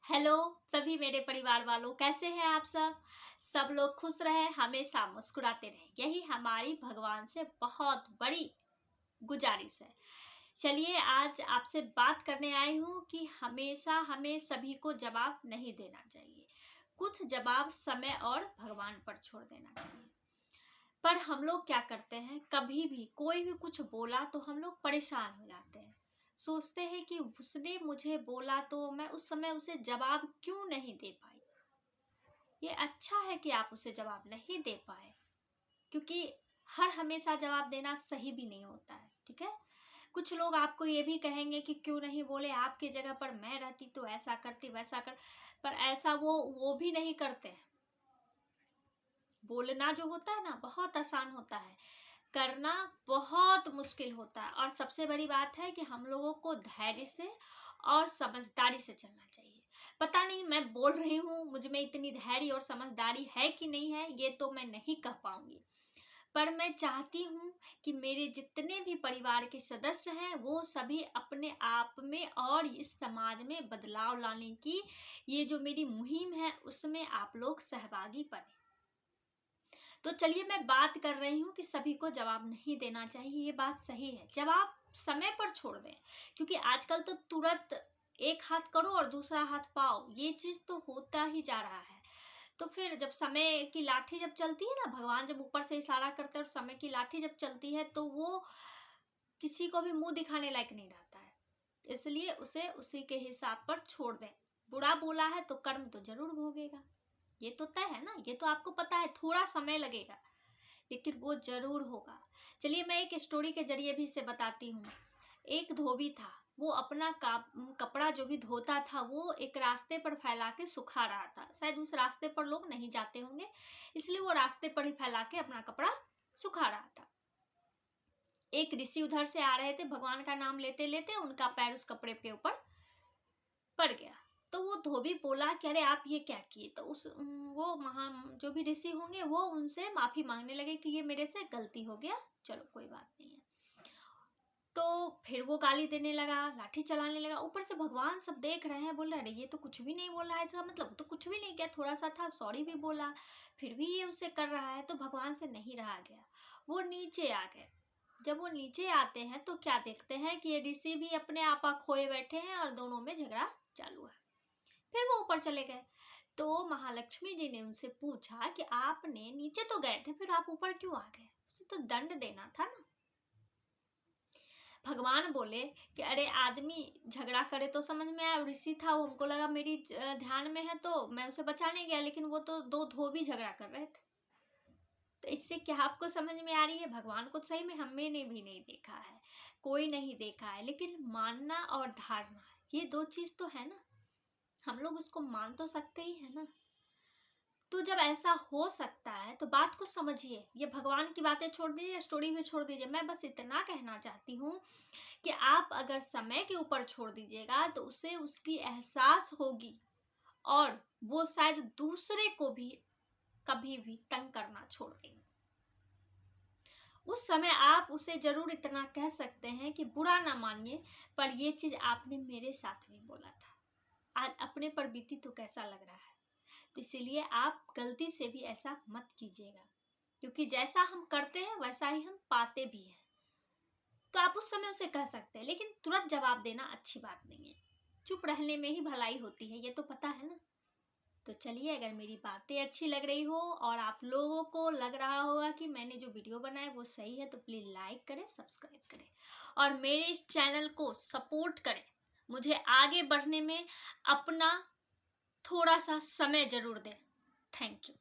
Hello सभी मेरे परिवार वालों, कैसे हैं आप सब लोग खुश रहे, हमेशा मुस्कुराते रहें, यही हमारी भगवान से बहुत बड़ी गुजारिश है। चलिए आज आपसे बात करने आई हूँ कि हमेशा हमें सभी को जवाब नहीं देना चाहिए। कुछ जवाब समय और भगवान पर छोड़ देना चाहिए। पर हम लोग क्या करते हैं, कभी भी कोई भी कुछ बोला तो हम लोग परेशान हो जाते हैं। सोचते हैं कि उसने मुझे बोला तो मैं उस समय उसे जवाब क्यों नहीं दे पाई। ये अच्छा है कि आप उसे जवाब नहीं दे पाए, क्योंकि हर हमेशा जवाब देना सही भी नहीं होता है। ठीक है, कुछ लोग आपको ये भी कहेंगे कि क्यों नहीं बोले, आपकी जगह पर मैं रहती तो ऐसा करती वैसा कर, पर ऐसा वो भी नहीं करते हैं। बोलना जो होता है ना, बहुत आसान होता है, करना बहुत मुश्किल होता है। और सबसे बड़ी बात है कि हम लोगों को धैर्य से और समझदारी से चलना चाहिए। पता नहीं मैं बोल रही हूँ मुझ में इतनी धैर्य और समझदारी है कि नहीं है, ये तो मैं नहीं कह पाऊंगी। पर मैं चाहती हूँ कि मेरे जितने भी परिवार के सदस्य हैं वो सभी अपने आप में और इस समाज में बदलाव लाने की ये जो मेरी मुहिम है उसमें आप लोग सहभागी बने। तो चलिए मैं बात कर रही हूँ कि सभी को जवाब नहीं देना चाहिए, ये बात सही है। जवाब समय पर छोड़ दें, क्योंकि आजकल तो तुरंत एक हाथ करो और दूसरा हाथ पाओ, ये चीज तो होता ही जा रहा है। तो फिर जब समय की लाठी जब चलती है ना, भगवान जब ऊपर से इशारा करते हैं और समय की लाठी जब चलती है तो वो किसी को भी मुंह दिखाने लायक नहीं रहता है। इसलिए उसे उसी के हिसाब पर छोड़ दें। बुरा बोला है तो कर्म तो जरूर भोगेगा, ये तो तय है ना, ये तो आपको पता है। थोड़ा समय लगेगा लेकिन वो जरूर होगा। चलिए मैं एक स्टोरी के जरिए भी इसे बताती हूँ। एक धोबी था, वो अपना कपड़ा जो भी धोता था वो एक रास्ते पर फैला के सुखा रहा था। शायद उस रास्ते पर लोग नहीं जाते होंगे, इसलिए वो रास्ते पर ही फैला के अपना कपड़ा सुखा रहा था। एक ऋषि उधर से आ रहे थे, भगवान का नाम लेते लेते उनका पैर उस कपड़े के ऊपर पड़ गया। तो वो धोबी बोला कि अरे आप ये क्या किए। तो उस वो महा जो भी ऋषि होंगे वो उनसे माफी मांगने लगे कि ये मेरे से गलती हो गया, चलो कोई बात नहीं है। तो फिर वो गाली देने लगा, लाठी चलाने लगा। ऊपर से भगवान सब देख रहे हैं, बोल रहे अरे ये तो कुछ भी नहीं बोल रहा है, इसका मतलब तो कुछ भी नहीं किया, थोड़ा सा था, सॉरी भी बोला, फिर भी ये उससे कर रहा है। तो भगवान से नहीं रहा गया, वो नीचे आ गए। जब वो नीचे आते हैं तो क्या देखते हैं कि ये ऋषि भी अपने आपा खोए बैठे हैं और दोनों में झगड़ा चालू है। फिर वो ऊपर चले गए। तो महालक्ष्मी जी ने उनसे पूछा कि आपने नीचे तो गए थे, फिर आप ऊपर क्यों आ गए, उसे तो दंड देना था ना। भगवान बोले कि अरे आदमी झगड़ा करे तो समझ में आया, ऋषि था वो, हमको लगा मेरी ध्यान में है तो मैं उसे बचाने गया, लेकिन वो तो दो धोबी झगड़ा कर रहे थे। तो इससे क्या आपको समझ में आ रही है, भगवान को सही में हमने ने भी नहीं देखा है, कोई नहीं देखा है, लेकिन मानना और धारणा ये दो चीज तो है ना, हम लोग उसको मान तो सकते ही है ना। तो जब ऐसा हो सकता है तो बात को समझिए। ये भगवान की बातें छोड़ दीजिए, स्टोरी भी छोड़ दीजिए, मैं बस इतना कहना चाहती हूँ कि आप अगर समय के ऊपर छोड़ दीजिएगा तो उसे उसकी एहसास होगी और वो शायद दूसरे को भी कभी भी तंग करना छोड़ देंगे। उस समय आप उसे जरूर इतना कह सकते हैं कि बुरा ना मानिए, पर ये चीज आपने मेरे साथ भी बोला था, आज अपने पर बीती तो कैसा लग रहा है। तो इसीलिए आप गलती से भी ऐसा मत कीजिएगा, क्योंकि जैसा हम करते हैं वैसा ही हम पाते भी हैं। तो आप उस समय उसे कह सकते हैं, लेकिन तुरंत जवाब देना अच्छी बात नहीं है। चुप रहने में ही भलाई होती है, ये तो पता है ना। तो चलिए, अगर मेरी बातें अच्छी लग रही हो और आप लोगों को लग रहा होगा कि मैंने जो वीडियो बनाया वो सही है, तो प्लीज़ लाइक करें, सब्सक्राइब करें और मेरे इस चैनल को सपोर्ट करें। मुझे आगे बढ़ने में अपना थोड़ा सा समय जरूर दें। Thank you.